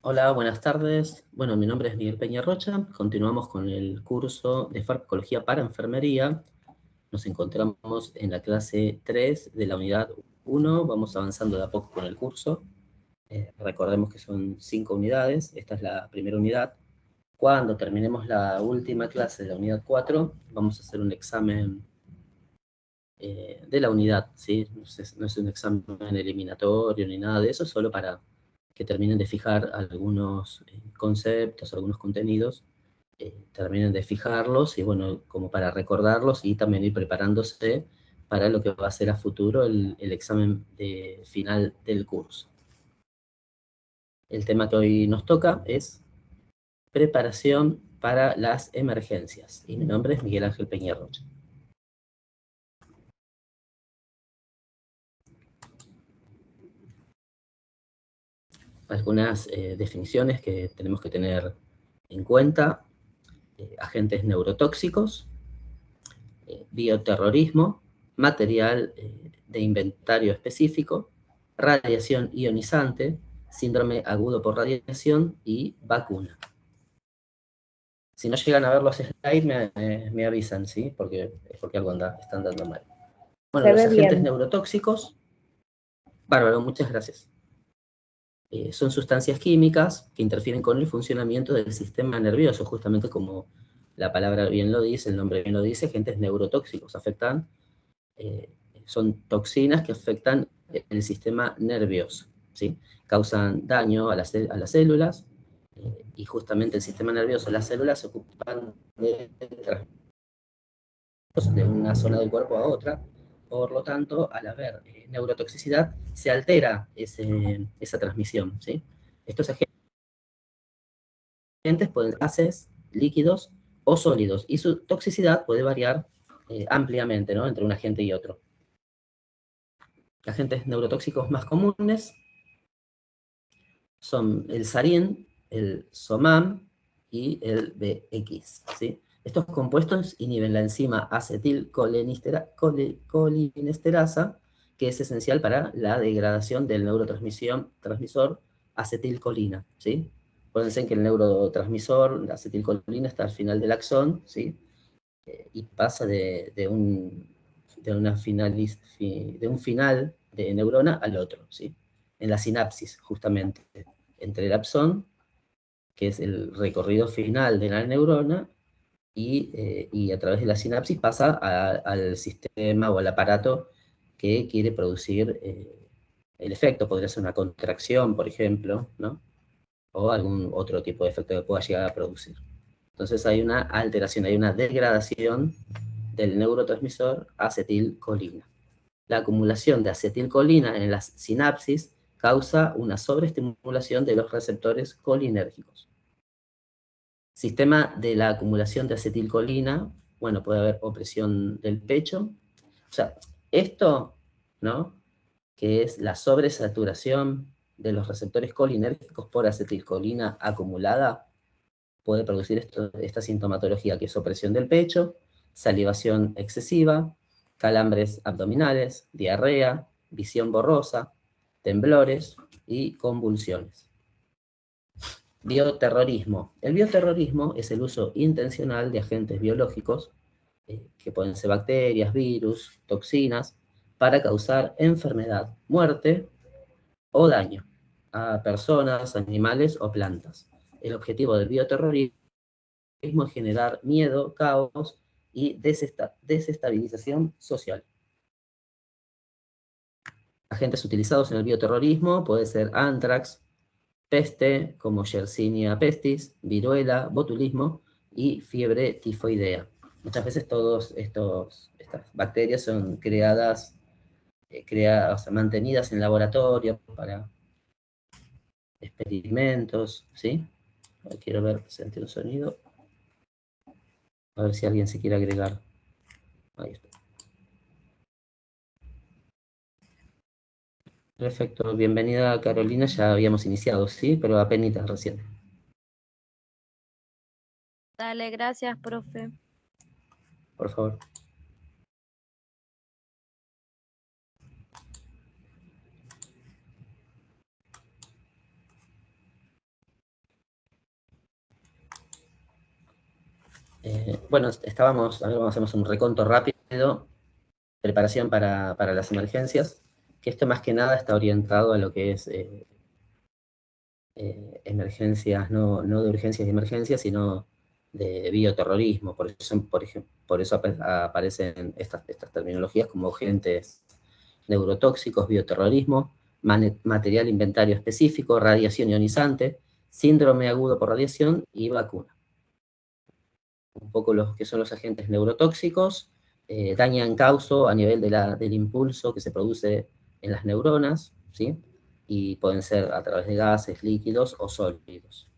Hola, buenas tardes. Bueno, mi nombre es Miguel Peña Rocha. Continuamos con el curso de farmacología para enfermería. Nos encontramos en la clase 3 de la unidad 1. Vamos avanzando de a poco con el curso. Recordemos que son 5 unidades. Esta es la primera unidad. Cuando terminemos la última clase de la unidad 4, vamos a hacer un examen de la unidad, ¿sí? No es un examen eliminatorio ni nada de eso, solo para que terminen de fijar algunos conceptos, algunos contenidos, terminen de fijarlos y bueno, como para recordarlos y también ir preparándose para lo que va a ser a futuro el examen de final del curso. El tema que hoy nos toca es preparación para las emergencias. Y mi nombre es Miguel Ángel Peña Rocha. Algunas definiciones que tenemos que tener en cuenta: agentes neurotóxicos, bioterrorismo, material de inventario específico, radiación ionizante, síndrome agudo por radiación y vacuna. Si no llegan a ver los slides, me avisan, ¿sí? Porque algo están dando mal. Bueno, Se los ve agentes bien. neurotóxicos, bárbaro, muchas gracias. Son sustancias químicas que interfieren con el funcionamiento del sistema nervioso, justamente como la palabra bien lo dice, el nombre bien lo dice, agentes neurotóxicos, son toxinas que afectan el sistema nervioso, ¿sí? Causan daño a las células, y justamente el sistema nervioso, las células se ocupan de una zona del cuerpo a otra. Por lo tanto, al haber neurotoxicidad, se altera esa transmisión, ¿sí? Estos agentes pueden ser gases, líquidos o sólidos, y su toxicidad puede variar ampliamente, ¿no?, entre un agente y otro. Agentes neurotóxicos más comunes son el sarín, el SOMAM y el BX, ¿sí? Estos compuestos inhiben la enzima acetilcolinesterasa, que es esencial para la degradación del neurotransmisor acetilcolina, ¿sí? Acuérdense que el neurotransmisor, la acetilcolina, está al final del axón, ¿sí? Y pasa de un final de neurona al otro, ¿sí? En la sinapsis, justamente, entre el axón, que es el recorrido final de la neurona, y a través de la sinapsis pasa al sistema o al aparato que quiere producir el efecto. Podría ser una contracción, por ejemplo, ¿no?, o algún otro tipo de efecto que pueda llegar a producir. Entonces hay una alteración, hay una degradación del neurotransmisor acetilcolina. La acumulación de acetilcolina en las sinapsis causa una sobreestimulación de los receptores colinérgicos. Sistema de la acumulación de acetilcolina: bueno, puede haber opresión del pecho. O sea, esto, ¿no?, que es la sobresaturación de los receptores colinérgicos por acetilcolina acumulada, puede producir esta sintomatología, que es opresión del pecho, salivación excesiva, calambres abdominales, diarrea, visión borrosa, temblores y convulsiones. Bioterrorismo. El bioterrorismo es el uso intencional de agentes biológicos, que pueden ser bacterias, virus, toxinas, para causar enfermedad, muerte o daño a personas, animales o plantas. El objetivo del bioterrorismo es generar miedo, caos y desestabilización social. Agentes utilizados en el bioterrorismo puede ser anthrax, peste, como Yersinia pestis, viruela, botulismo y fiebre tifoidea. Muchas veces estas bacterias son o sea, mantenidas en laboratorio para experimentos, ¿sí? Quiero ver, sentir un sonido. A ver si alguien se quiere agregar. Ahí está. Perfecto, bienvenida Carolina, ya habíamos iniciado, ¿sí? Pero apenas recién. Dale, gracias, profe. Por favor. Bueno, a ver, hacemos un reconto rápido, preparación para las emergencias, que esto más que nada está orientado a lo que es emergencias, no de urgencias y emergencias, sino de bioterrorismo. Por eso aparecen estas terminologías como agentes neurotóxicos, bioterrorismo, material inventario específico, radiación ionizante, síndrome agudo por radiación y vacuna. Un poco los que son los agentes neurotóxicos, dañan causo a nivel del impulso que se produce en las neuronas, ¿sí? Y pueden ser a través de gases, líquidos o sólidos.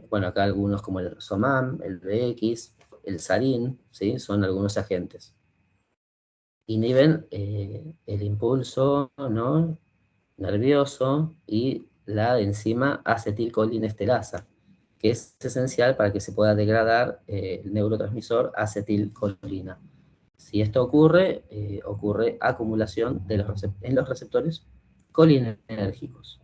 Bueno, acá algunos como el SOMAM, el BX, el sarín, ¿sí? Son algunos agentes. Inhiben el impulso, ¿no? Nervioso y la enzima acetilcolinesterasa, que es esencial para que se pueda degradar el neurotransmisor acetilcolina. Si esto ocurre, ocurre acumulación en los receptores colinérgicos,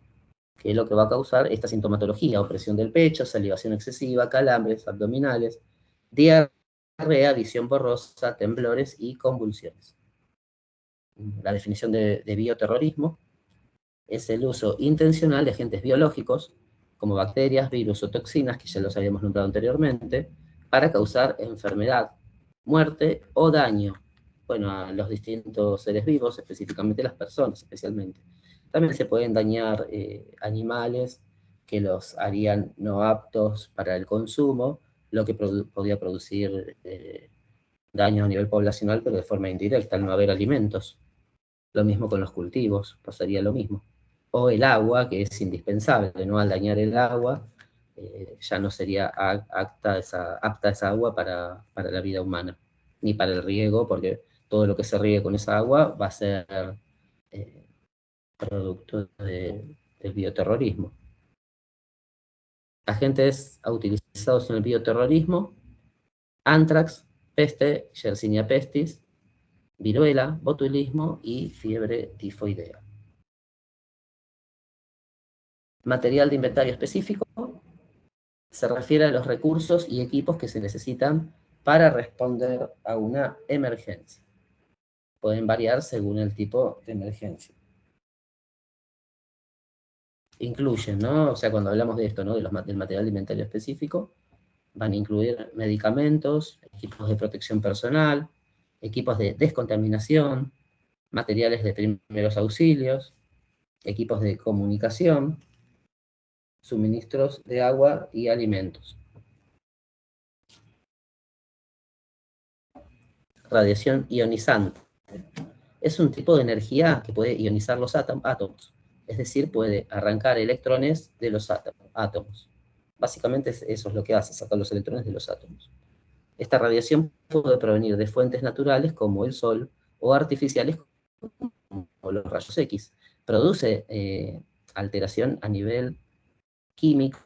que es lo que va a causar esta sintomatología: opresión del pecho, salivación excesiva, calambres abdominales, diarrea, visión borrosa, temblores y convulsiones. La definición de bioterrorismo es el uso intencional de agentes biológicos, como bacterias, virus o toxinas, que ya los habíamos nombrado anteriormente, para causar enfermedad, muerte o daño, bueno, a los distintos seres vivos, específicamente las personas, especialmente. También se pueden dañar animales que los harían no aptos para el consumo, lo que podría producir daño a nivel poblacional, pero de forma indirecta, al no haber alimentos. Lo mismo con los cultivos, pasaría lo mismo. O el agua, que es indispensable, ¿no? Al dañar el agua, ya no sería apta esa agua para la vida humana, ni para el riego, porque todo lo que se riegue con esa agua va a ser eh, producto del bioterrorismo. Agentes utilizados en el bioterrorismo: anthrax, peste, Yersinia pestis, viruela, botulismo y fiebre tifoidea. Material de inventario específico se refiere a los recursos y equipos que se necesitan para responder a una emergencia. Pueden variar según el tipo de emergencia. Incluyen, ¿no? O sea, cuando hablamos de esto, ¿no? Del material de inventario específico, van a incluir medicamentos, equipos de protección personal, equipos de descontaminación, materiales de primeros auxilios, equipos de comunicación, suministros de agua y alimentos. Radiación ionizante. Es un tipo de energía que puede ionizar los átomos, es decir, puede arrancar electrones de los átomos. Básicamente eso es lo que hace, sacar los electrones de los átomos. Esta radiación puede provenir de fuentes naturales como el Sol o artificiales como los rayos X. Produce alteración a nivel químico,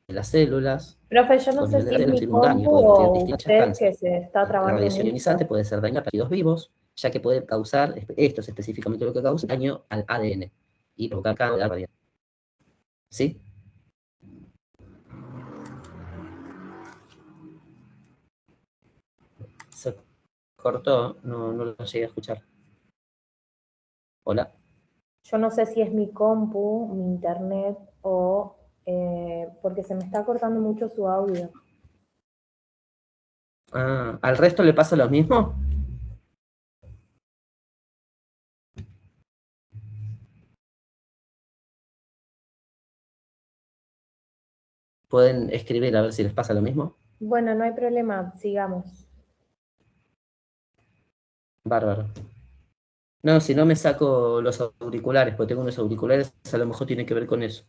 las células. Profe, yo no Con sé nivel de si es células mi tiene un daño, compu puede producir o distintas usted cáncer. que se está La trabando radiación ionizante mucho. puede ser dañina para tejidos vivos, ya que puede causar, esto es específicamente lo que causa, daño al ADN y provocar cáncer radial. ¿Sí? Se cortó, no lo llegué a escuchar. Hola. Yo no sé si es mi compu, mi internet o porque se me está cortando mucho su audio. Ah, ¿al resto le pasa lo mismo? ¿Pueden escribir a ver si les pasa lo mismo? Bueno, no hay problema, sigamos. Bárbaro. No, si no me saco los auriculares, porque tengo unos auriculares, a lo mejor tiene que ver con eso.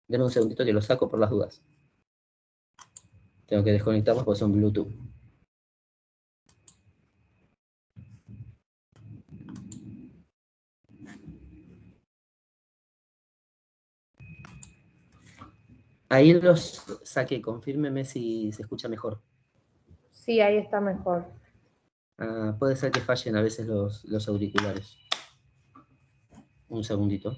Denme un segundito que los saco por las dudas. Tengo que desconectarlos porque son Bluetooth. Ahí los saqué, confírmeme si se escucha mejor. Sí, ahí está mejor. Ah, puede ser que fallen a veces los auriculares. Un segundito.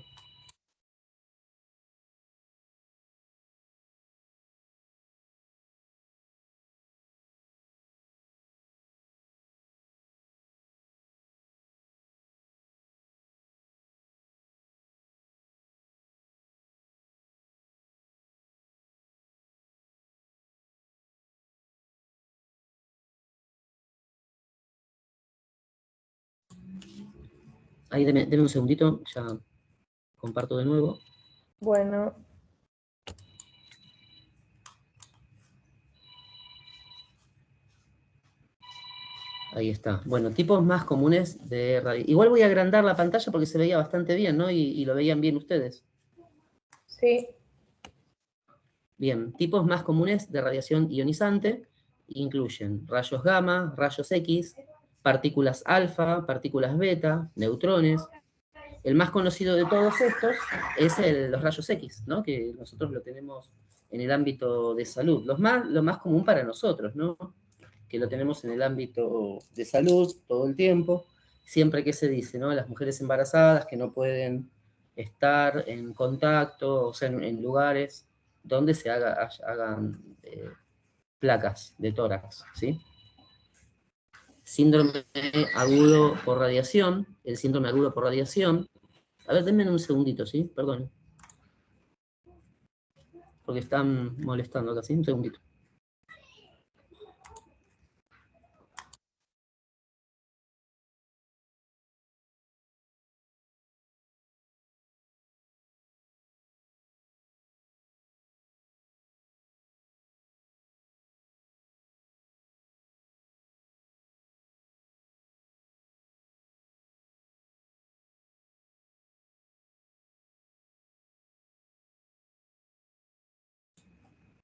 Ahí, deme un segundito, ya comparto de nuevo. Bueno, Ahí está. Bueno, tipos más comunes de radio. Igual voy a agrandar la pantalla porque se veía bastante bien, ¿no? Y lo veían bien ustedes. sí. Bien, tipos más comunes de radiación ionizante incluyen rayos gamma, rayos X, partículas alfa, partículas beta, neutrones. El más conocido de todos estos es los rayos X, ¿no? Que nosotros lo tenemos en el ámbito de salud. Lo más común para nosotros, ¿no? Que lo tenemos en el ámbito de salud todo el tiempo. Siempre que se dice, ¿no? Las mujeres embarazadas que no pueden estar en contacto, o sea, en lugares donde se hagan placas de tórax, ¿sí? Síndrome agudo por radiación, el síndrome agudo por radiación. A ver, denme un segundito, ¿sí? Perdón. Porque están molestando acá, ¿sí? Un segundito.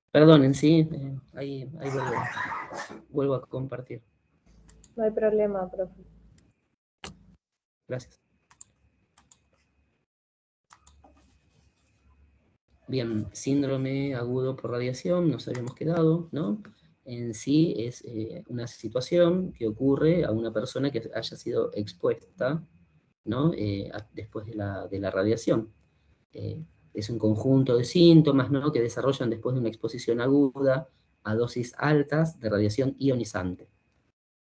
Perdonen, sí, ahí vuelvo a compartir. No hay problema, profe. Gracias. Bien, síndrome agudo por radiación, nos habíamos quedado, ¿no? En sí es una situación que ocurre a una persona que haya sido expuesta, ¿no? Después de la radiación. Eh, es un conjunto de síntomas, ¿no? Que desarrollan después de una exposición aguda a dosis altas de radiación ionizante.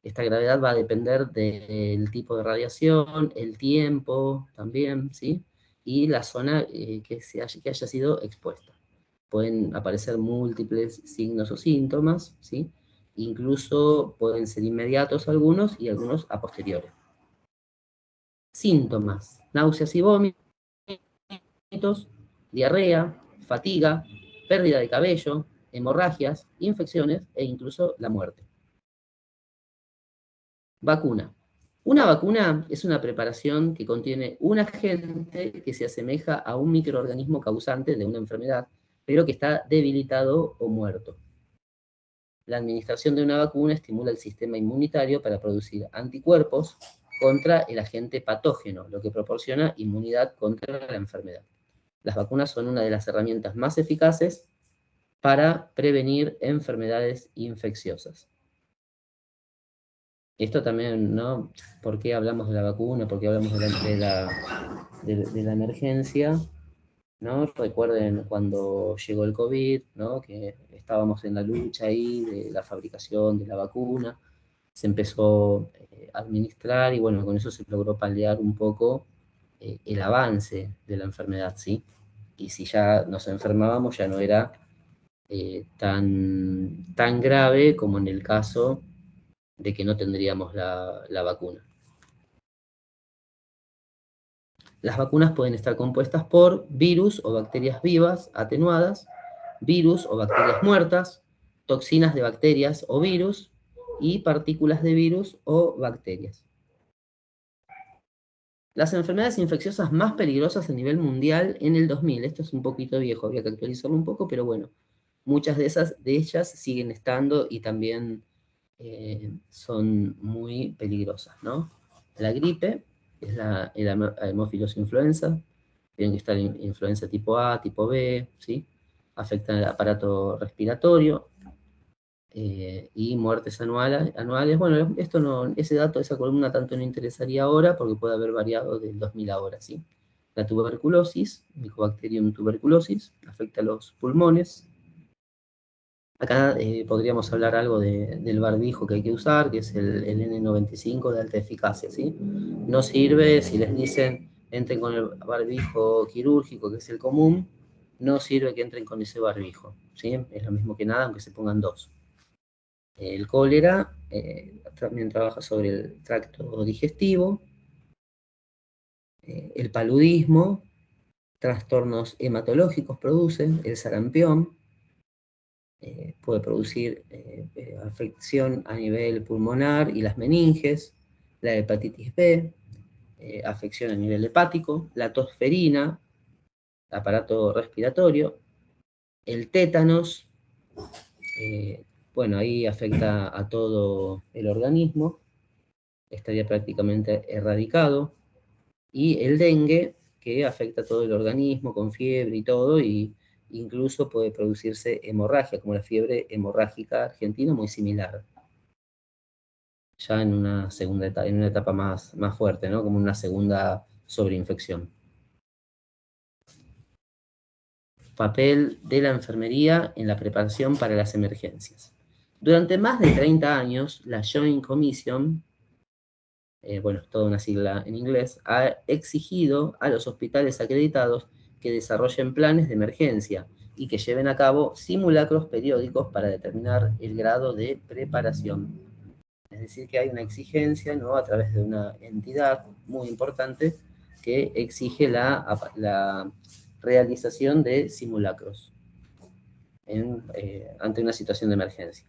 Esta gravedad va a depender del tipo de radiación, el tiempo también, ¿sí? Y la zona que haya sido expuesta. Pueden aparecer múltiples signos o síntomas, ¿sí? Incluso pueden ser inmediatos algunos y algunos a posteriori. Síntomas: náuseas y vómitos, diarrea, fatiga, pérdida de cabello, hemorragias, infecciones e incluso la muerte. Vacuna. Una vacuna es una preparación que contiene un agente que se asemeja a un microorganismo causante de una enfermedad, pero que está debilitado o muerto. La administración de una vacuna estimula el sistema inmunitario para producir anticuerpos contra el agente patógeno, lo que proporciona inmunidad contra la enfermedad. Las vacunas son una de las herramientas más eficaces para prevenir enfermedades infecciosas. Esto también, ¿no? ¿Por qué hablamos de la vacuna? ¿Por qué hablamos de la emergencia? ¿No? Recuerden cuando llegó el COVID, ¿no? Que estábamos en la lucha ahí de la fabricación de la vacuna, se empezó a administrar y bueno, con eso se logró paliar un poco el avance de la enfermedad, ¿sí? Y si ya nos enfermábamos ya no era tan grave como en el caso de que no tendríamos la vacuna. Las vacunas pueden estar compuestas por virus o bacterias vivas atenuadas, virus o bacterias muertas, toxinas de bacterias o virus y partículas de virus o bacterias. Las enfermedades infecciosas más peligrosas a nivel mundial en el 2000, esto es un poquito viejo, habría que actualizarlo un poco, pero bueno, muchas de ellas siguen estando y también son muy peligrosas, ¿no? La gripe es la Haemophilus influenza, tienen que estar influenza tipo A, tipo B, ¿sí? afectan el aparato respiratorio, y muertes anuales. Bueno, esto no, ese dato, esa columna tanto no interesaría ahora porque puede haber variado del 2000 ahora, ¿sí? La tuberculosis, Mycobacterium tuberculosis, afecta a los pulmones. Acá podríamos hablar algo del barbijo que hay que usar, que es el N95 de alta eficacia, ¿sí? No sirve si les dicen entren con el barbijo quirúrgico, que es el común, no sirve que entren con ese barbijo, ¿sí? Es lo mismo que nada, aunque se pongan dos. El cólera también trabaja sobre el tracto digestivo, el paludismo, trastornos hematológicos producen, el sarampión, puede producir afección a nivel pulmonar y las meninges, la hepatitis B, afección a nivel hepático, la tosferina, aparato respiratorio, el tétanos, bueno, ahí afecta a todo el organismo, estaría prácticamente erradicado, y el dengue, que afecta a todo el organismo con fiebre y todo, y incluso puede producirse hemorragia, como la fiebre hemorrágica argentina, muy similar. Ya en una segunda etapa, en una etapa más fuerte, ¿no? Como una segunda sobreinfección. Papel de la enfermería en la preparación para las emergencias. Durante más de 30 años, la Joint Commission, bueno, es toda una sigla en inglés, ha exigido a los hospitales acreditados que desarrollen planes de emergencia y que lleven a cabo simulacros periódicos para determinar el grado de preparación. Es decir, que hay una exigencia, ¿no?, a través de una entidad muy importante que exige la realización de simulacros ante una situación de emergencia.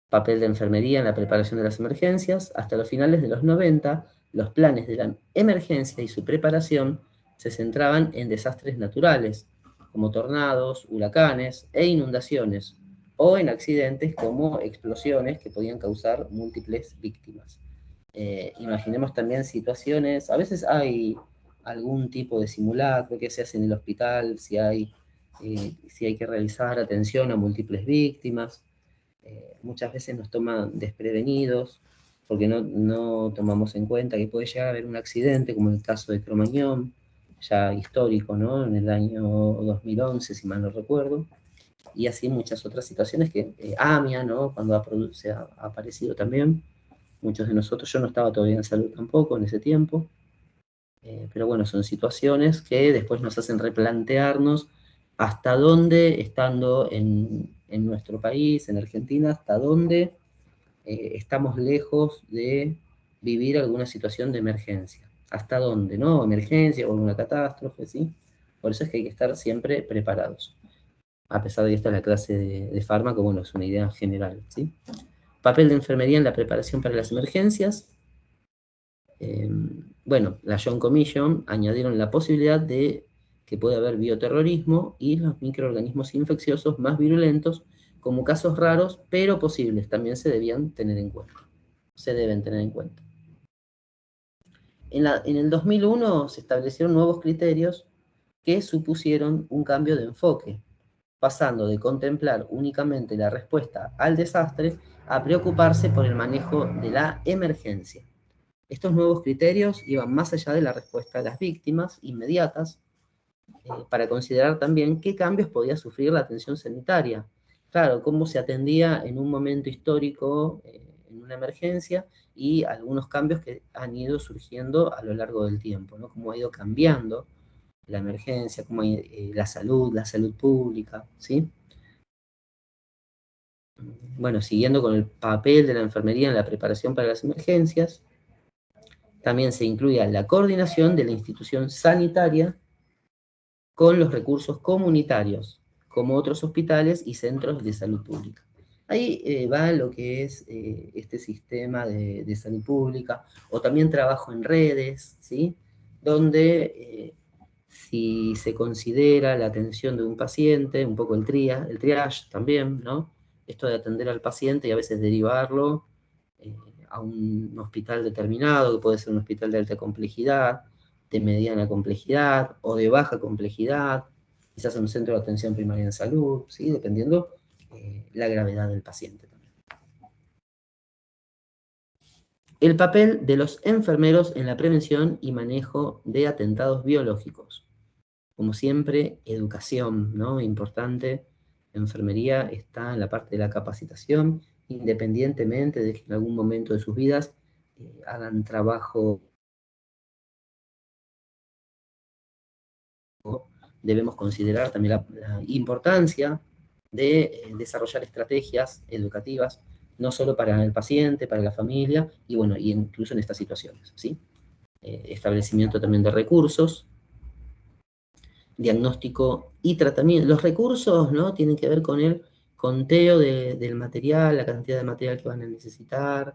Papel de enfermería en la preparación de las emergencias. Hasta los finales de los 90, los planes de la emergencia y su preparación se centraban en desastres naturales, como tornados, huracanes e inundaciones, o en accidentes como explosiones que podían causar múltiples víctimas. Imaginemos también situaciones, a veces hay algún tipo de simulacro que se hace en el hospital, si hay que realizar atención a múltiples víctimas. Muchas veces nos toman desprevenidos porque no tomamos en cuenta que puede llegar a haber un accidente, como en el caso de Cromañón, ya histórico, ¿no?, en el año 2011, si mal no recuerdo, y así muchas otras situaciones que, AMIA, ¿no?, cuando se ha aparecido también, muchos de nosotros, yo no estaba todavía en salud tampoco en ese tiempo, pero bueno, son situaciones que después nos hacen replantearnos hasta dónde, estando en nuestro país, en Argentina, hasta dónde estamos lejos de vivir alguna situación de emergencia. ¿Hasta dónde, no? Emergencia o alguna catástrofe, ¿sí? Por eso es que hay que estar siempre preparados. A pesar de que esta es la clase de fármaco, bueno, es una idea general, ¿sí? Papel de enfermería en la preparación para las emergencias. Bueno, la Joint Commission añadieron la posibilidad de que puede haber bioterrorismo y los microorganismos infecciosos más virulentos como casos raros, pero posibles, también se debían tener en cuenta. Se deben tener en cuenta. En el 2001 se establecieron nuevos criterios que supusieron un cambio de enfoque, pasando de contemplar únicamente la respuesta al desastre a preocuparse por el manejo de la emergencia. Estos nuevos criterios iban más allá de la respuesta a las víctimas inmediatas, para considerar también qué cambios podía sufrir la atención sanitaria. Claro, cómo se atendía en un momento histórico, en una emergencia, y algunos cambios que han ido surgiendo a lo largo del tiempo, ¿no? Cómo ha ido cambiando la emergencia, cómo la salud pública, ¿sí? Bueno, siguiendo con el papel de la enfermería en la preparación para las emergencias, también se incluía la coordinación de la institución sanitaria con los recursos comunitarios, como otros hospitales y centros de salud pública. Ahí va lo que es este sistema de salud pública, o también trabajo en redes, ¿sí?, donde si se considera la atención de un paciente, un poco el triage también, ¿no? Esto de atender al paciente y a veces derivarlo a un hospital determinado, que puede ser un hospital de alta complejidad, de mediana complejidad o de baja complejidad. quizás en un centro de atención primaria en salud, ¿sí? Dependiendo la gravedad del paciente también. El papel de los enfermeros en la prevención y manejo de atentados biológicos. Como siempre, educación, ¿no? Importante. Enfermería está en la parte de la capacitación, independientemente de que en algún momento de sus vidas hagan trabajo. Debemos considerar también la importancia de desarrollar estrategias educativas, no solo para el paciente, para la familia, y bueno, y incluso en estas situaciones, ¿sí? Establecimiento también de recursos, diagnóstico y tratamiento. Los recursos, ¿no? Tienen que ver con el conteo del material, la cantidad de material que van a necesitar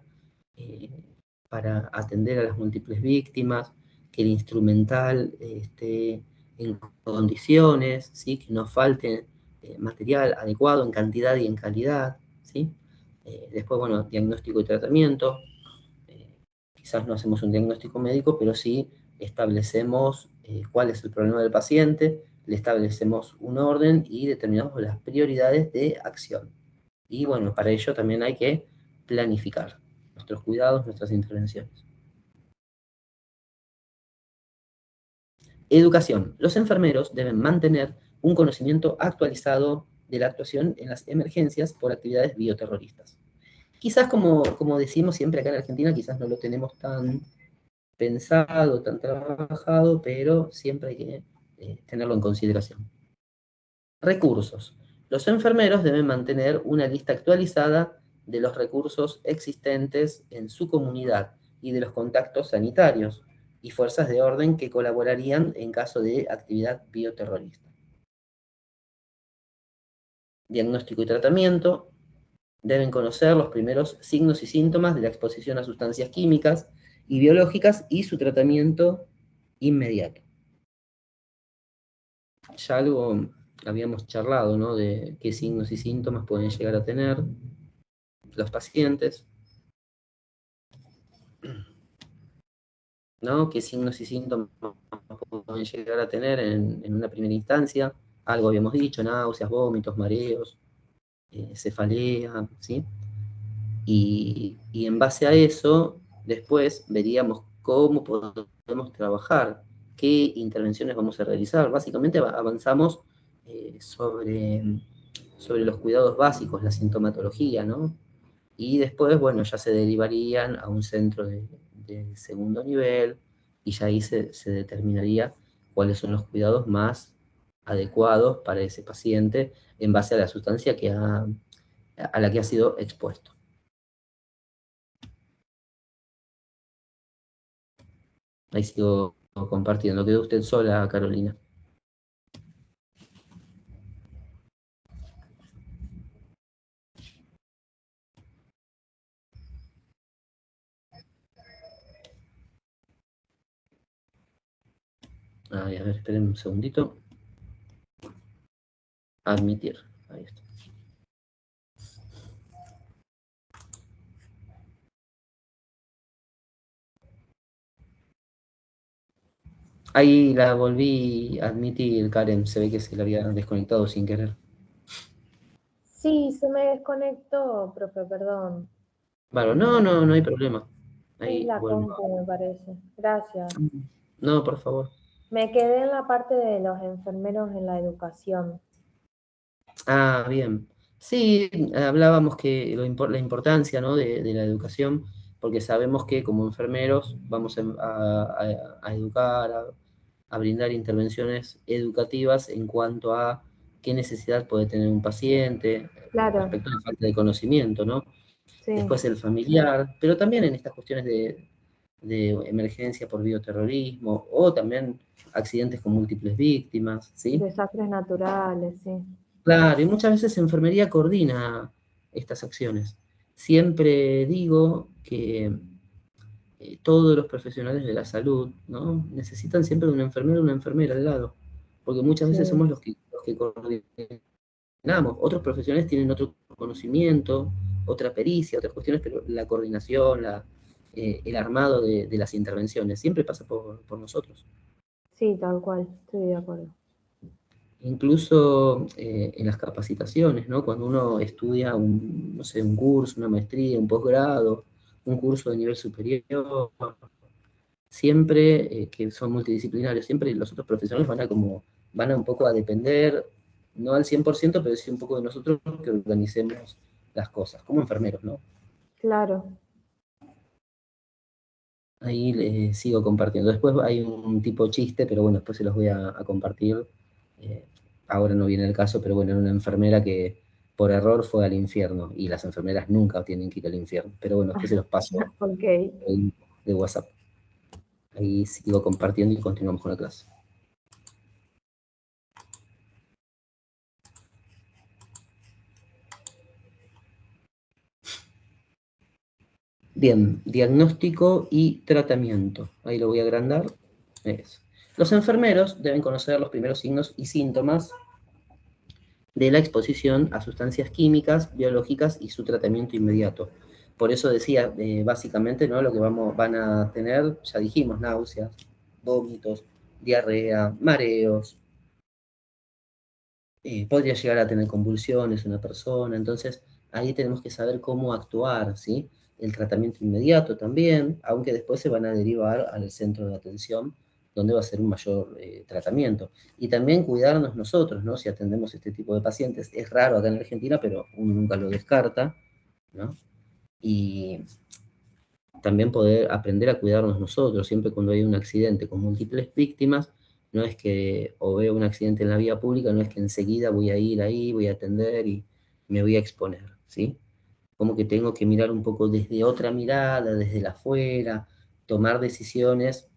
para atender a las múltiples víctimas, que el instrumental esté en condiciones, ¿sí? Que no falte material adecuado en cantidad y en calidad, ¿sí? Después, bueno, diagnóstico y tratamiento. Quizás no hacemos un diagnóstico médico, pero sí establecemos cuál es el problema del paciente, le establecemos un orden y determinamos las prioridades de acción. Y bueno, para ello también hay que planificar nuestros cuidados, nuestras intervenciones. Educación. Los enfermeros deben mantener un conocimiento actualizado de la actuación en las emergencias por actividades bioterroristas. Quizás como decimos siempre acá en Argentina, quizás no lo tenemos tan pensado, tan trabajado, pero siempre hay que tenerlo en consideración. Recursos. Los enfermeros deben mantener una lista actualizada de los recursos existentes en su comunidad y de los contactos sanitarios y fuerzas de orden que colaborarían en caso de actividad bioterrorista. Diagnóstico y tratamiento. Deben conocer los primeros signos y síntomas de la exposición a sustancias químicas y biológicas y su tratamiento inmediato. Ya algo habíamos charlado, ¿no? De qué signos y síntomas pueden llegar a tener los pacientes, ¿no? Qué signos y síntomas pueden llegar a tener en una primera instancia. Algo habíamos dicho, náuseas, vómitos, mareos, cefalea, ¿sí? Y en base a eso, después veríamos cómo podemos trabajar, qué intervenciones vamos a realizar. Básicamente avanzamos sobre los cuidados básicos, la sintomatología, ¿no? Y después, bueno, ya se derivarían a un centro de segundo nivel y ya ahí se determinaría cuáles son los cuidados más adecuados para ese paciente en base a la sustancia a la que ha sido expuesto. Ahí sigo compartiendo. Quedó usted sola, Carolina. Ay, a ver, esperen un segundito. Admitir. Ahí está. Ahí la volví a admitir, Karen. Se ve que se la había desconectado sin querer. Sí, se me desconectó, profe, perdón. Bueno, no hay problema. Es Ahí la vuelvo. compu, me parece. Gracias. No, por favor. Me quedé en la parte de los enfermeros en la educación. Ah, bien. Sí, hablábamos que la importancia, ¿no? de la educación, porque sabemos que como enfermeros vamos a educar, a brindar intervenciones educativas en cuanto a qué necesidad puede tener un paciente Claro, respecto a la falta de conocimiento, ¿no? sí, Después el familiar, pero también en estas cuestiones de emergencia por bioterrorismo o también accidentes con múltiples víctimas, ¿sí? desastres naturales, sí. Claro, y muchas veces enfermería coordina estas acciones. Siempre digo que todos los profesionales de la salud, ¿no? Necesitan siempre de un enfermero o una enfermera al lado, porque muchas veces Sí, somos los que coordinamos. Otros profesionales tienen otro conocimiento, otra pericia, otras cuestiones, pero la coordinación, el armado de las intervenciones siempre pasa por nosotros. sí, tal cual, estoy de acuerdo. incluso en las capacitaciones, ¿no? Cuando uno estudia no sé, un curso, una maestría, un posgrado, un curso de nivel superior, siempre que son multidisciplinarios, siempre los otros profesionales van a un poco a depender, no al 100%, pero sí un poco de nosotros que organicemos las cosas, como enfermeros, ¿no? Claro. Ahí les sigo compartiendo. Después hay un tipo chiste, pero bueno, después se los voy a compartir. Eh, Ahora no viene el caso, pero bueno, era una enfermera que por error fue al infierno, y las enfermeras nunca tienen que ir al infierno. Pero bueno, después se los paso Ok. ahí de WhatsApp. Ahí sigo compartiendo y continuamos con la clase. Bien, diagnóstico y tratamiento. Ahí lo voy a agrandar. Eso. Los enfermeros deben conocer los primeros signos y síntomas de la exposición a sustancias químicas, biológicas y su tratamiento inmediato. Por eso decía, básicamente, ¿no? Lo que van a tener, ya dijimos, náuseas, vómitos, diarrea, mareos, podría llegar a tener convulsiones una persona. Entonces ahí tenemos que saber cómo actuar, ¿sí? El tratamiento inmediato también, aunque después se van a derivar al centro de atención, donde va a ser un mayor tratamiento. Y también cuidarnos nosotros, ¿no? Si atendemos este tipo de pacientes. Es raro acá en Argentina, pero uno nunca lo descarta, ¿no? Y también poder aprender a cuidarnos nosotros, siempre cuando hay un accidente con múltiples víctimas, no es que, o veo un accidente en la vía pública, no es que enseguida voy a ir ahí, voy a atender y me voy a exponer, ¿sí? Como que tengo que mirar un poco desde otra mirada, desde la afuera, tomar decisiones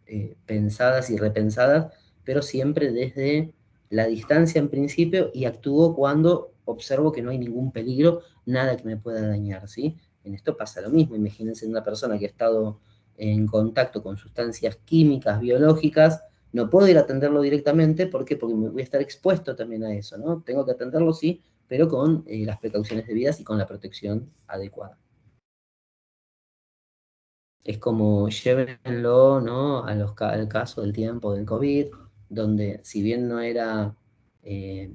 pensadas y repensadas, pero siempre desde la distancia en principio, y actúo cuando observo que no hay ningún peligro, nada que me pueda dañar, ¿sí? En esto pasa lo mismo. Imagínense una persona que ha estado en contacto con sustancias químicas, biológicas, no puedo ir a atenderlo directamente. ¿Por qué? Porque me voy a estar expuesto también a eso, ¿no? Tengo que atenderlo, sí, pero con las precauciones debidas y con la protección adecuada. Es como llévenlo, ¿no? Al caso del tiempo del COVID, donde si bien no era, eh,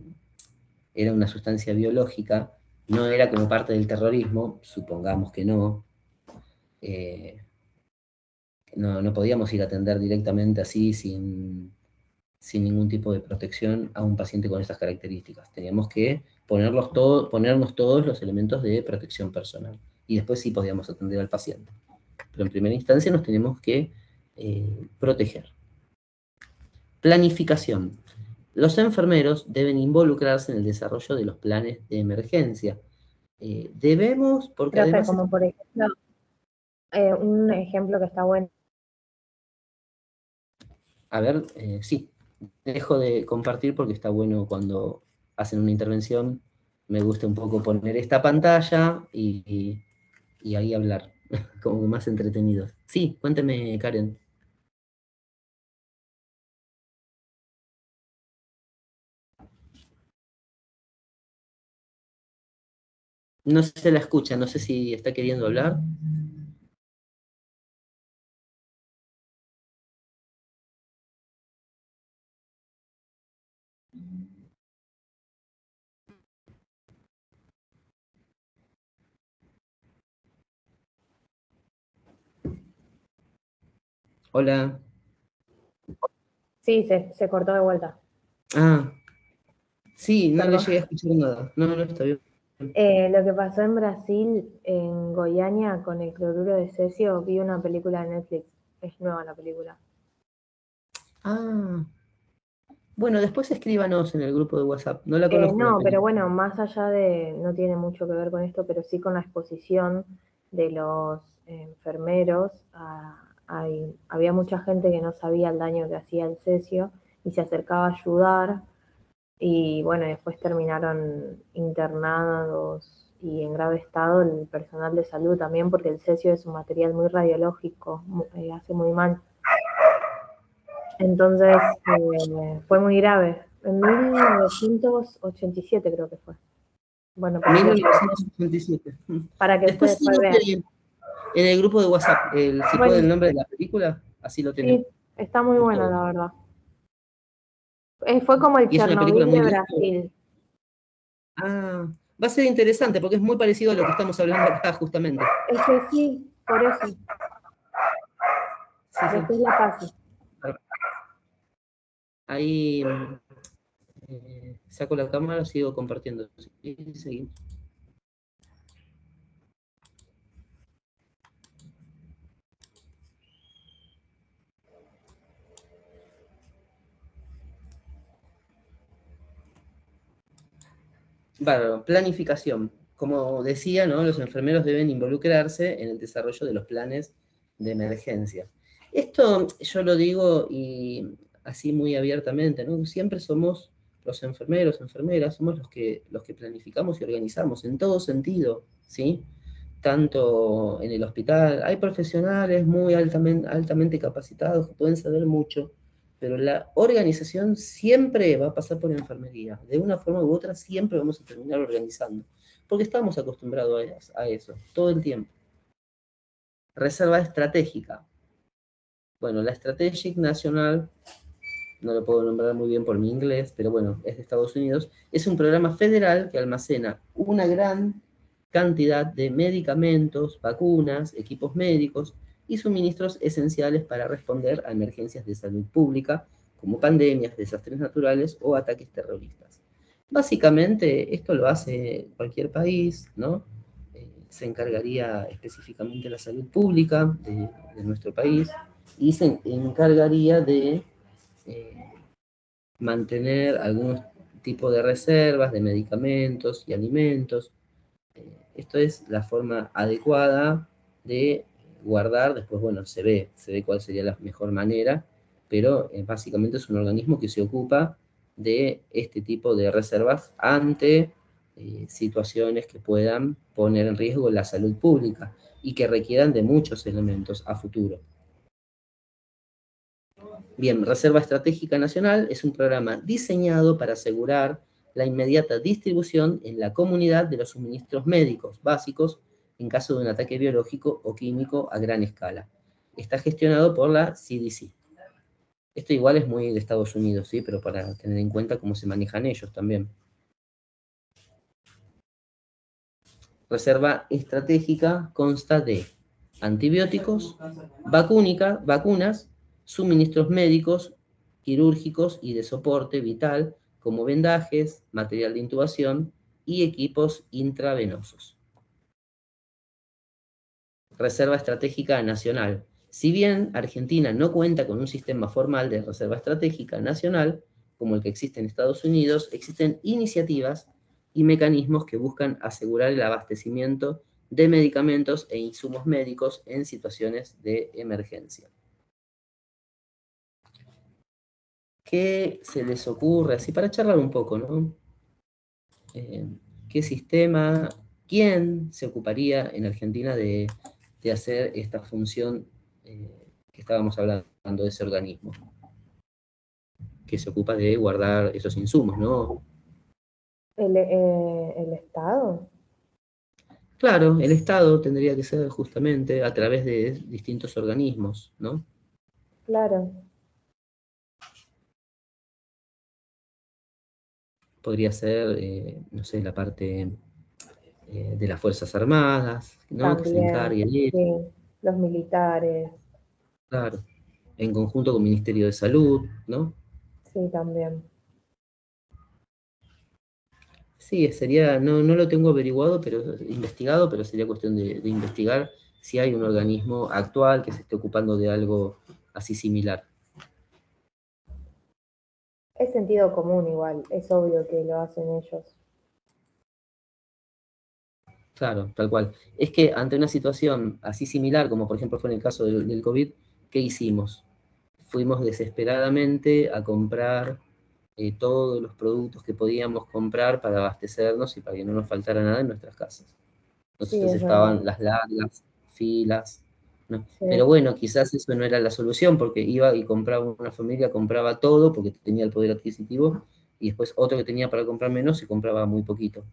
era una sustancia biológica, no era como parte del terrorismo, supongamos que no, eh, no podíamos ir a atender directamente así sin ningún tipo de protección a un paciente con estas características. Teníamos que ponernos todos los elementos de protección personal. Y después sí podíamos atender al paciente. Pero en primera instancia nos tenemos que proteger. Planificación. Los enfermeros deben involucrarse en el desarrollo de los planes de emergencia. Debemos, porque Profe, además... como por ejemplo, un ejemplo que está bueno. A ver, sí, dejo de compartir porque está bueno cuando hacen una intervención. Me gusta un poco poner esta pantalla y ahí hablar, como más entretenido. Sí, cuénteme, Karen. No se la escucha, no sé si está queriendo hablar. Hola. Sí, se cortó de vuelta. Ah, sí, no le Perdón. llegué a escuchar nada. No, no, está bien. Lo que pasó en Brasil, en Goiânia, con el cloruro de cesio, vi una película de Netflix. Es nueva la película. Ah, bueno, después escríbanos en el grupo de WhatsApp. No la conozco la No, pero película. bueno, más allá de, no tiene mucho que ver con esto, pero sí con la exposición de los enfermeros. Había mucha gente que no sabía el daño que hacía el cesio y se acercaba a ayudar, y bueno, después terminaron internados y en grave estado el personal de salud también, porque el cesio es un material muy radiológico, hace muy mal. Entonces fue muy grave. En 1987 creo que fue. Bueno, 1987. para que Después ustedes sí, pues vean. en el grupo de WhatsApp, si puede Bueno, el nombre de la película, así lo tenemos. sí, está muy buena la verdad. Fue como el Y es una película Chernobyl muy de vieja. Brasil. Ah, va a ser interesante porque es muy parecido a lo que estamos hablando acá justamente. Es que sí, por eso. Sí, sí. Después la paso. Ahí saco la cámara, sigo compartiendo. Sí, sí. Bárbaro, planificación. Como decía, ¿no? Los enfermeros deben involucrarse en el desarrollo de los planes de emergencia. Esto yo lo digo y así muy abiertamente, ¿no? Siempre somos los enfermeros, enfermeras, somos los que planificamos y organizamos en todo sentido, ¿sí? Tanto en el hospital, hay profesionales muy altamente capacitados que pueden saber mucho, pero la organización siempre va a pasar por enfermería. De una forma u otra siempre vamos a terminar organizando, porque estamos acostumbrados a eso todo el tiempo. Reserva estratégica. Bueno, la Strategic National, no lo puedo nombrar muy bien por mi inglés, pero bueno, es de Estados Unidos, es un programa federal que almacena una gran cantidad de medicamentos, vacunas, equipos médicos y suministros esenciales para responder a emergencias de salud pública, como pandemias, desastres naturales o ataques terroristas. Básicamente, esto lo hace cualquier país, ¿no? Se encargaría específicamente la salud pública de nuestro país y se encargaría de eh, mantener algún tipo de reservas de medicamentos y alimentos. Esto es la forma adecuada de guardar, después, bueno, se ve cuál sería la mejor manera, pero básicamente es un organismo que se ocupa de este tipo de reservas ante situaciones que puedan poner en riesgo la salud pública y que requieran de muchos elementos a futuro. Bien, Reserva Estratégica Nacional es un programa diseñado para asegurar la inmediata distribución en la comunidad de los suministros médicos básicos en caso de un ataque biológico o químico a gran escala. Está gestionado por la CDC. Esto igual es muy de Estados Unidos, ¿sí? Pero para tener en cuenta cómo se manejan ellos también. Reserva estratégica consta de antibióticos, vacunas, suministros médicos, quirúrgicos y de soporte vital, como vendajes, material de intubación y equipos intravenosos. Reserva Estratégica Nacional. Si bien Argentina no cuenta con un sistema formal de reserva estratégica nacional, como el que existe en Estados Unidos, existen iniciativas y mecanismos que buscan asegurar el abastecimiento de medicamentos e insumos médicos en situaciones de emergencia. ¿Qué se les ocurre? Así para charlar un poco, ¿no? ¿Qué sistema, quién se ocuparía en Argentina de hacer esta función que estábamos hablando de ese organismo, que se ocupa de guardar esos insumos, ¿no? El Estado. Claro, el Estado tendría que ser justamente a través de distintos organismos, ¿no? Claro. Podría ser, no sé, la parte de las Fuerzas Armadas, ¿no? Que se También, encargue de eso, sí, los militares, claro, en conjunto con el Ministerio de Salud, ¿no? sí, también. Sí, sería, no lo tengo averiguado, pero investigado, pero sería cuestión de investigar si hay un organismo actual que se esté ocupando de algo así similar. Es sentido común igual, es obvio que lo hacen ellos. Claro, tal cual. Es que ante una situación así similar, como por ejemplo fue en el caso del COVID, ¿qué hicimos? Fuimos desesperadamente a comprar todos los productos que podíamos comprar para abastecernos y para que no nos faltara nada en nuestras casas. Sí, Entonces es verdad. estaban las largas filas, ¿no? Sí, Pero bueno, quizás eso no era la solución, porque iba y compraba una familia, compraba todo porque tenía el poder adquisitivo, y después otro que tenía para comprar menos y compraba muy poquito.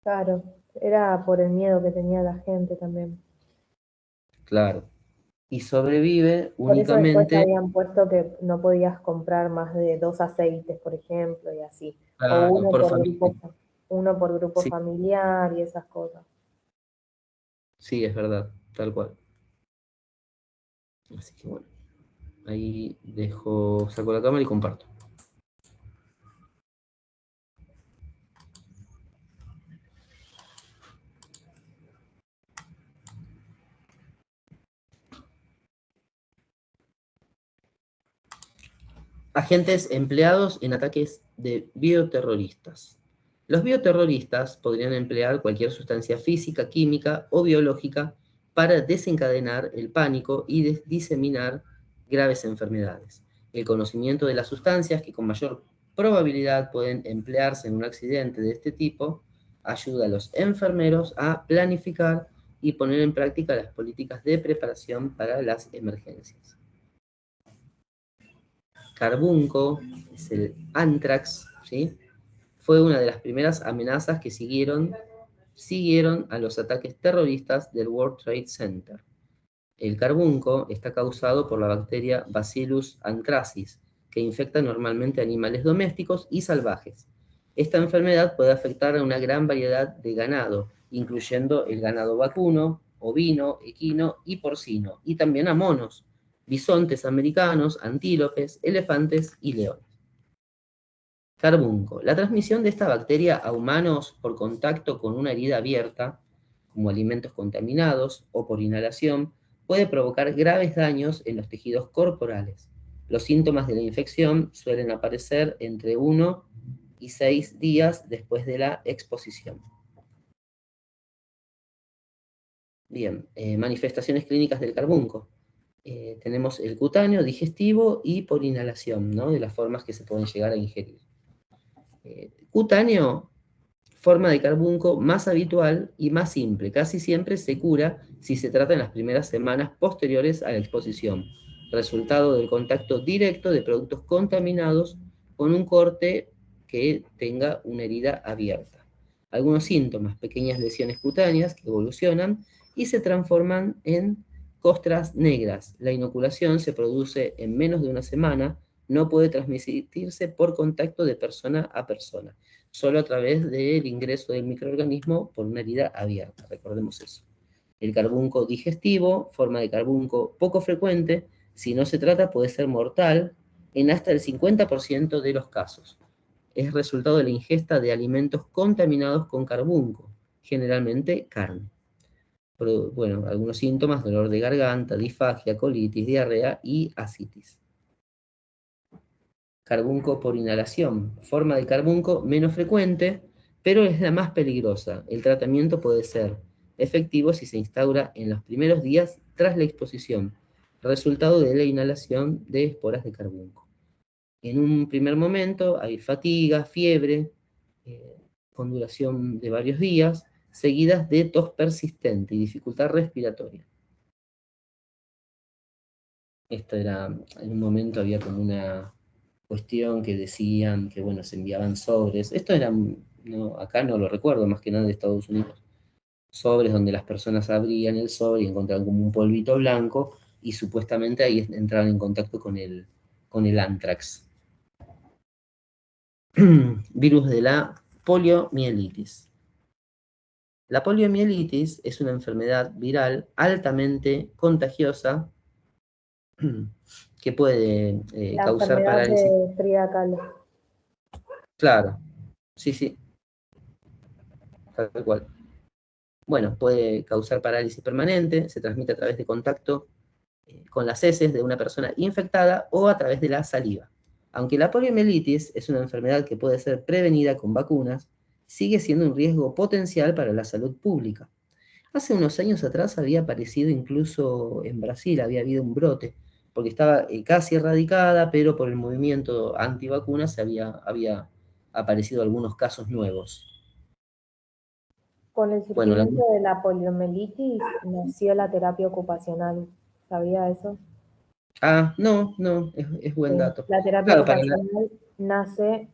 claro. Era por el miedo que tenía la gente también. Claro. y sobrevive Por eso después únicamente habían puesto que no podías comprar más de 2 aceites, por ejemplo, y así. O por familia. uno por grupo Sí, familiar y esas cosas. sí, es verdad, tal cual. Así que bueno, ahí saco la cámara y comparto. Agentes empleados en ataques de bioterroristas. Los bioterroristas podrían emplear cualquier sustancia física, química o biológica para desencadenar el pánico y diseminar graves enfermedades. El conocimiento de las sustancias que con mayor probabilidad pueden emplearse en un accidente de este tipo ayuda a los enfermeros a planificar y poner en práctica las políticas de preparación para las emergencias. Carbunco, es el anthrax, ¿sí? Fue una de las primeras amenazas que siguieron a los ataques terroristas del World Trade Center. El carbunco está causado por la bacteria Bacillus anthracis, que infecta normalmente animales domésticos y salvajes. Esta enfermedad puede afectar a una gran variedad de ganado, incluyendo el ganado vacuno, ovino, equino y porcino, y también a monos, bisontes americanos, antílopes, elefantes y leones. Carbunco. La transmisión de esta bacteria a humanos por contacto con una herida abierta, como alimentos contaminados o por inhalación, puede provocar graves daños en los tejidos corporales. Los síntomas de la infección suelen aparecer entre 1 y 6 días después de la exposición. Bien, manifestaciones clínicas del carbunco. Tenemos el cutáneo, digestivo y por inhalación, ¿no? De las formas que se pueden llegar a ingerir. Cutáneo, forma de carbunco más habitual y más simple. Casi siempre se cura si se trata en las primeras semanas posteriores a la exposición, resultado del contacto directo de productos contaminados con un corte que tenga una herida abierta. Algunos síntomas, pequeñas lesiones cutáneas que evolucionan y se transforman en costras negras. La inoculación se produce en menos de una semana, no puede transmitirse por contacto de persona a persona, solo a través del ingreso del microorganismo por una herida abierta, recordemos eso. El carbunco digestivo, forma de carbunco poco frecuente, si no se trata puede ser mortal en hasta el 50% de los casos. Es resultado de la ingesta de alimentos contaminados con carbunco, generalmente carne. Bueno, algunos síntomas: dolor de garganta, disfagia, colitis, diarrea y ascitis. Carbunco por inhalación, forma de carbunco menos frecuente, pero es la más peligrosa. El tratamiento puede ser efectivo si se instaura en los primeros días tras la exposición, resultado de la inhalación de esporas de carbunco. En un primer momento hay fatiga, fiebre, con duración de varios días, seguidas de tos persistente y dificultad respiratoria. Esto era, en un momento había como una cuestión que decían que, bueno, se enviaban sobres. Esto era, no, acá no lo recuerdo, más que nada de Estados Unidos. Sobres donde las personas abrían el sobre y encontraban como un polvito blanco y supuestamente ahí entraban en contacto con el anthrax. Virus de la poliomielitis. La poliomielitis es una enfermedad viral altamente contagiosa que puede La causar enfermedad parálisis. de Frida Kahlo. Claro, sí, sí, tal cual. Bueno, puede causar parálisis permanente, se transmite a través de contacto con las heces de una persona infectada o a través de la saliva. Aunque la poliomielitis es una enfermedad que puede ser prevenida con vacunas, sigue siendo un riesgo potencial para la salud pública. Hace unos años atrás había aparecido incluso en Brasil, había habido un brote, porque estaba casi erradicada, pero por el movimiento antivacunas había aparecido algunos casos nuevos. Con el Bueno, surgimiento de la poliomielitis nació la terapia ocupacional. ¿Sabía eso? no, es buen Sí. dato. La terapia Claro, ocupacional nace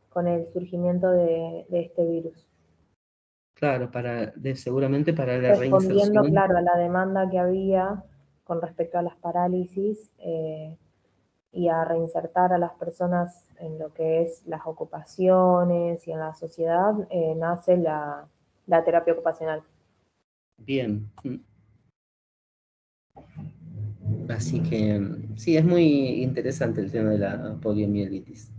con el surgimiento de este virus. Claro, seguramente para la respondiendo, reinserción. claro, a la demanda que había con respecto a las parálisis y a reinsertar a las personas en lo que es las ocupaciones y en la sociedad, nace la terapia ocupacional. Bien. Así que sí, es muy interesante el tema de la poliomielitis.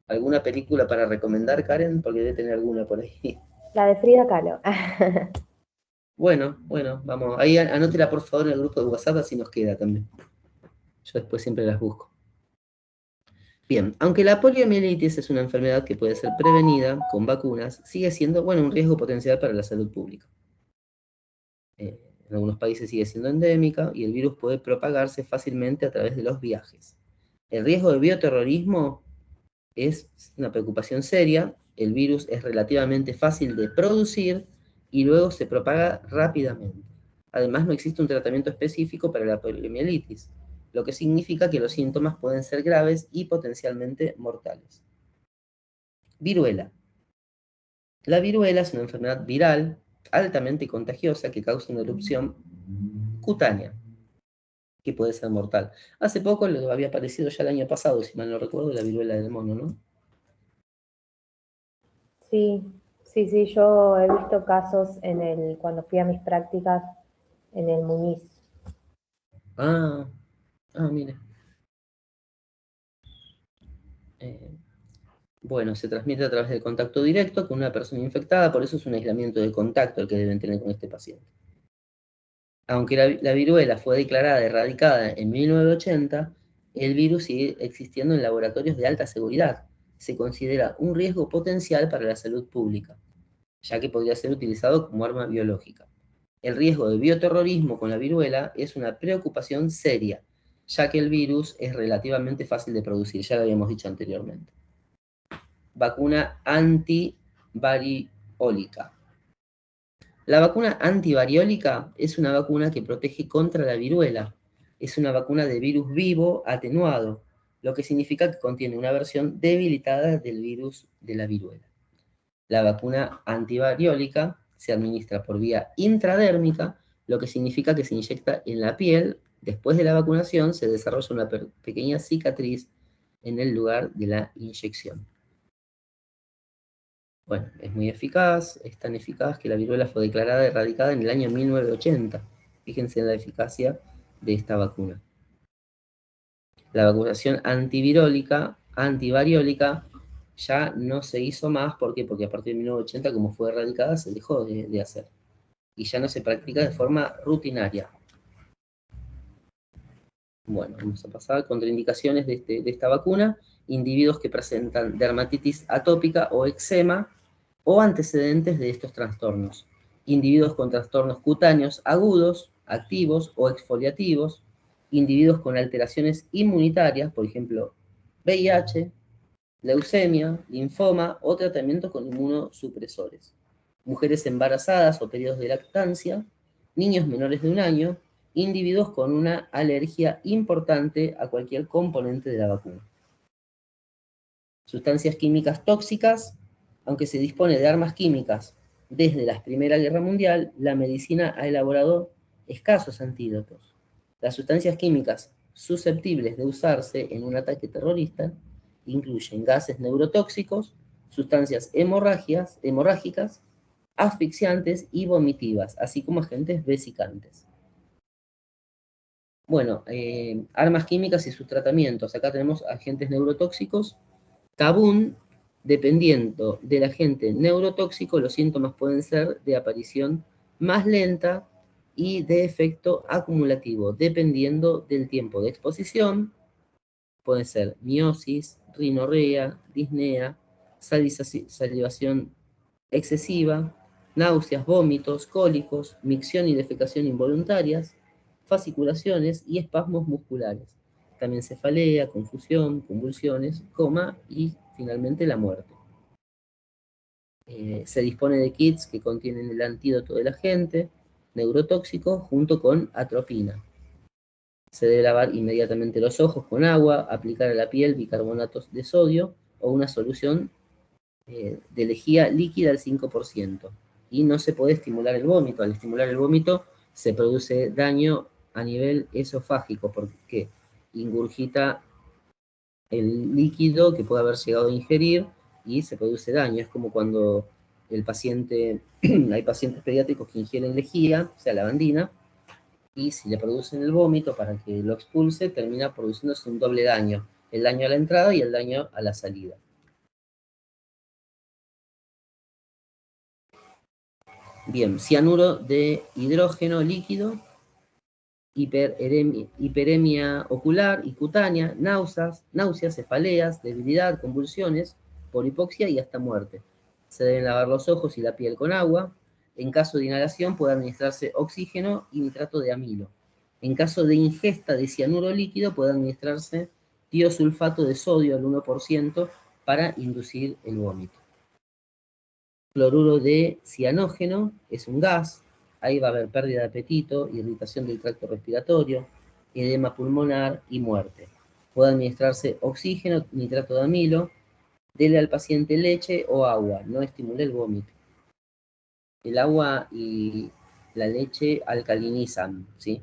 ¿Alguna película para recomendar, Karen? Porque debe tener alguna por ahí. La de Frida Kahlo. Bueno, vamos. Ahí anótela por favor en el grupo de WhatsApp, así nos queda también. Yo después siempre las busco. Bien, aunque la poliomielitis es una enfermedad que puede ser prevenida con vacunas, sigue siendo, bueno, un riesgo potencial para la salud pública. En algunos países sigue siendo endémica y el virus puede propagarse fácilmente a través de los viajes. El riesgo de bioterrorismo es una preocupación seria. El virus es relativamente fácil de producir y luego se propaga rápidamente. Además, no existe un tratamiento específico para la poliomielitis, lo que significa que los síntomas pueden ser graves y potencialmente mortales. Viruela. La viruela es una enfermedad viral altamente contagiosa que causa una erupción cutánea, que puede ser mortal. Hace poco lo había aparecido ya el año pasado, si mal no recuerdo, la viruela del mono, ¿no? Sí, sí, yo he visto casos cuando fui a mis prácticas en el Muniz. Ah, mire. Bueno, se transmite a través del contacto directo con una persona infectada, por eso es un aislamiento de contacto el que deben tener con este paciente. Aunque la viruela fue declarada erradicada en 1980, el virus sigue existiendo en laboratorios de alta seguridad. Se considera un riesgo potencial para la salud pública, ya que podría ser utilizado como arma biológica. El riesgo de bioterrorismo con la viruela es una preocupación seria, ya que el virus es relativamente fácil de producir, ya lo habíamos dicho anteriormente. Vacuna antivariólica. La vacuna antivariólica es una vacuna que protege contra la viruela. Es una vacuna de virus vivo atenuado, lo que significa que contiene una versión debilitada del virus de la viruela. La vacuna antivariólica se administra por vía intradérmica, lo que significa que se inyecta en la piel. Después de la vacunación se desarrolla una pequeña cicatriz en el lugar de la inyección. Bueno, es muy eficaz, es tan eficaz que la viruela fue declarada erradicada en el año 1980. Fíjense en la eficacia de esta vacuna. La vacunación antivariólica, ya no se hizo más. ¿Por qué? Porque a partir de 1980, como fue erradicada, se dejó de hacer. Y ya no se practica de forma rutinaria. Bueno, vamos a pasar contraindicaciones de esta vacuna. Individuos que presentan dermatitis atópica o eczema o antecedentes de estos trastornos. Individuos con trastornos cutáneos agudos, activos o exfoliativos. Individuos con alteraciones inmunitarias, por ejemplo, VIH, leucemia, linfoma o tratamiento con inmunosupresores. Mujeres embarazadas o periodos de lactancia, niños menores de 1 año, individuos con una alergia importante a cualquier componente de la vacuna. Sustancias químicas tóxicas. Aunque se dispone de armas químicas desde la Primera Guerra Mundial, la medicina ha elaborado escasos antídotos. Las sustancias químicas susceptibles de usarse en un ataque terrorista incluyen gases neurotóxicos, sustancias hemorrágicas, asfixiantes y vomitivas, así como agentes vesicantes. Bueno, armas químicas y sus tratamientos. Acá tenemos agentes neurotóxicos. Tabún, dependiendo del agente neurotóxico, los síntomas pueden ser de aparición más lenta y de efecto acumulativo, dependiendo del tiempo de exposición. Pueden ser miosis, rinorrea, disnea, salivación excesiva, náuseas, vómitos, cólicos, micción y defecación involuntarias, fasciculaciones y espasmos musculares. También cefalea, confusión, convulsiones, coma y finalmente la muerte. Se dispone de kits que contienen el antídoto del agente neurotóxico junto con atropina. Se debe lavar inmediatamente los ojos con agua, aplicar a la piel bicarbonatos de sodio o una solución de lejía líquida al 5%. Y no se puede estimular el vómito. Al estimular el vómito se produce daño a nivel esofágico, porque ingurgita el líquido que puede haber llegado a ingerir y se produce daño. Es como cuando el paciente, hay pacientes pediátricos que ingieren lejía, o sea, lavandina, y si le producen el vómito para que lo expulse, termina produciéndose un doble daño. El daño a la entrada y el daño a la salida. Bien, cianuro de hidrógeno líquido, hiperemia ocular y cutánea, náuseas, cefaleas, debilidad, convulsiones, por hipoxia y hasta muerte. Se deben lavar los ojos y la piel con agua. En caso de inhalación puede administrarse oxígeno y nitrato de amilo. En caso de ingesta de cianuro líquido puede administrarse tiosulfato de sodio al 1% para inducir el vómito. Cloruro de cianógeno es un gas, ahí va a haber pérdida de apetito, irritación del tracto respiratorio, edema pulmonar y muerte. Puede administrarse oxígeno, nitrato de amilo, dele al paciente leche o agua, no estimule el vómito. El agua y la leche alcalinizan, ¿sí?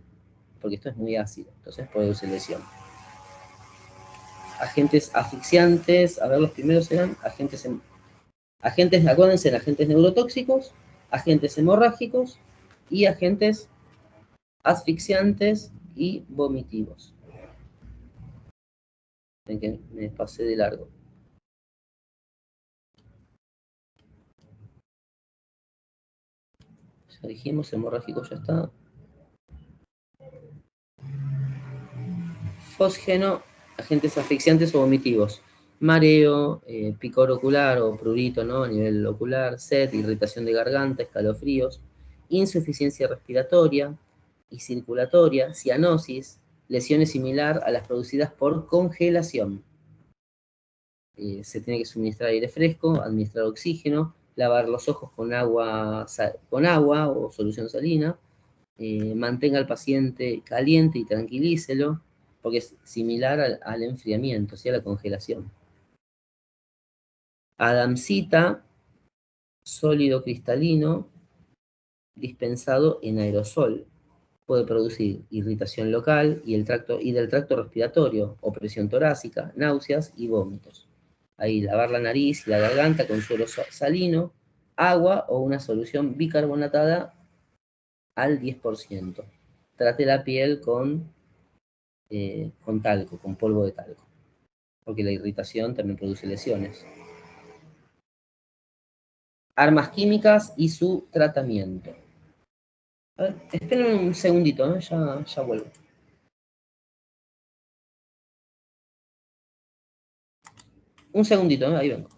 Porque esto es muy ácido, entonces produce lesión. Agentes asfixiantes, a ver, los primeros eran agentes, acuérdense, agentes neurotóxicos, agentes hemorrágicos y agentes asfixiantes y vomitivos. Ven que me pasé de largo. Ya dijimos, hemorrágico ya está. Fosgeno, agentes asfixiantes o vomitivos. Mareo, picor ocular o prurito, ¿no? A nivel ocular, sed, irritación de garganta, escalofríos, insuficiencia respiratoria y circulatoria, cianosis, lesiones similar a las producidas por congelación. Se tiene que suministrar aire fresco, administrar oxígeno, lavar los ojos con agua o solución salina, mantenga al paciente caliente y tranquilícelo, porque es similar al enfriamiento, ¿sí? A la congelación. Adamsita, sólido cristalino, dispensado en aerosol. Puede producir irritación local y del tracto respiratorio, opresión torácica, náuseas y vómitos. Ahí lavar la nariz y la garganta con suero salino, agua o una solución bicarbonatada al 10%. Trate la piel con talco, con polvo de talco, porque la irritación también produce lesiones. Armas químicas y su tratamiento. A ver, esperen un segundito, ya vuelvo. Un segundito, ahí vengo.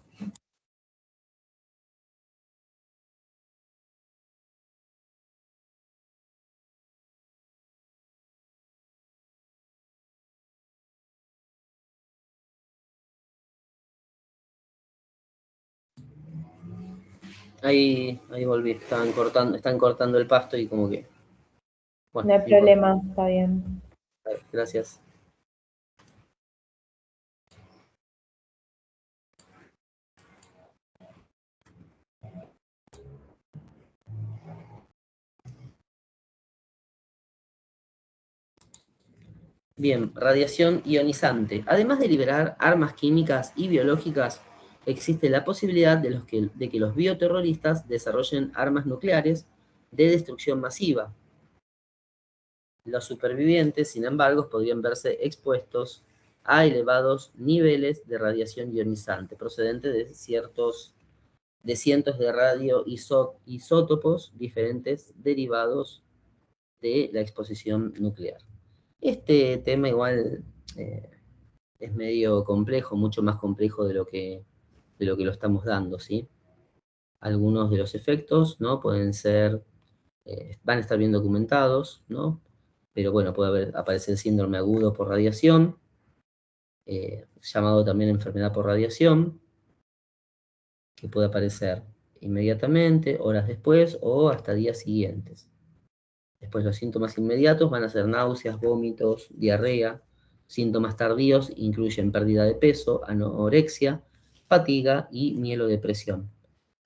Ahí volví, están cortando el pasto y como que... Bueno, no hay problema, está bien. Gracias. Bien, radiación ionizante. Además de liberar armas químicas y biológicas, existe la posibilidad de que los bioterroristas desarrollen armas nucleares de destrucción masiva. Los supervivientes, sin embargo, podrían verse expuestos a elevados niveles de radiación ionizante procedente de cientos de radioisótopos diferentes derivados de la exposición nuclear. Este tema igual es medio complejo, mucho más complejo de lo que lo estamos dando, ¿sí? Algunos de los efectos, ¿no? Pueden ser, van a estar bien documentados, ¿no? Pero bueno, puede aparecer síndrome agudo por radiación, llamado también enfermedad por radiación, que puede aparecer inmediatamente, horas después o hasta días siguientes. Después los síntomas inmediatos van a ser náuseas, vómitos, diarrea. Síntomas tardíos incluyen pérdida de peso, anorexia, fatiga y mielodepresión.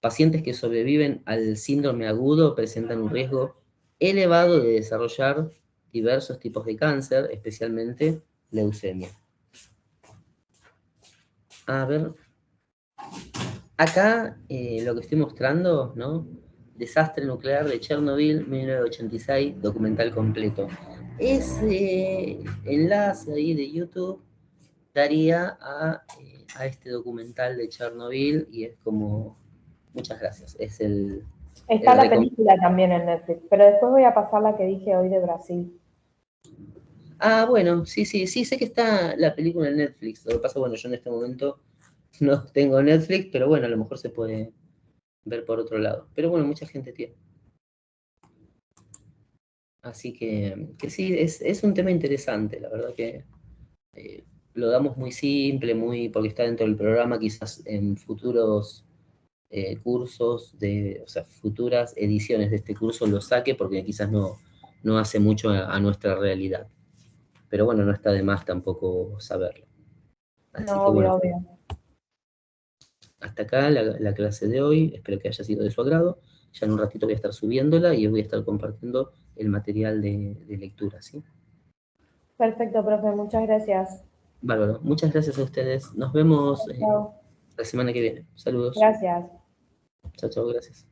Pacientes que sobreviven al síndrome agudo presentan un riesgo elevado de desarrollar diversos tipos de cáncer, especialmente leucemia. A ver, acá lo que estoy mostrando, ¿no? Desastre nuclear de Chernobyl, 1986, documental completo. Ese enlace ahí de YouTube daría a este documental de Chernobyl y es como, muchas gracias, es Está la película también en Netflix, pero después voy a pasar la que dije hoy de Brasil. Ah, bueno, sí, sé que está la película en Netflix. Lo que pasa, bueno, yo en este momento no tengo Netflix, pero bueno, a lo mejor se puede ver por otro lado. Pero bueno, mucha gente tiene. Así que sí, es un tema interesante, la verdad que lo damos muy simple, porque está dentro del programa, quizás en futuros cursos, o sea, futuras ediciones de este curso lo saque, porque quizás no hace mucho a nuestra realidad. Pero bueno, no está de más tampoco saberlo. Así No, que bueno, obvio. hasta acá la clase de hoy, espero que haya sido de su agrado. Ya en un ratito voy a estar subiéndola y voy a estar compartiendo el material de lectura, ¿sí? Perfecto, profe, muchas gracias. Bárbaro, muchas gracias a ustedes. Nos vemos Chao. la semana que viene. Saludos. Gracias. Chao, chao, gracias.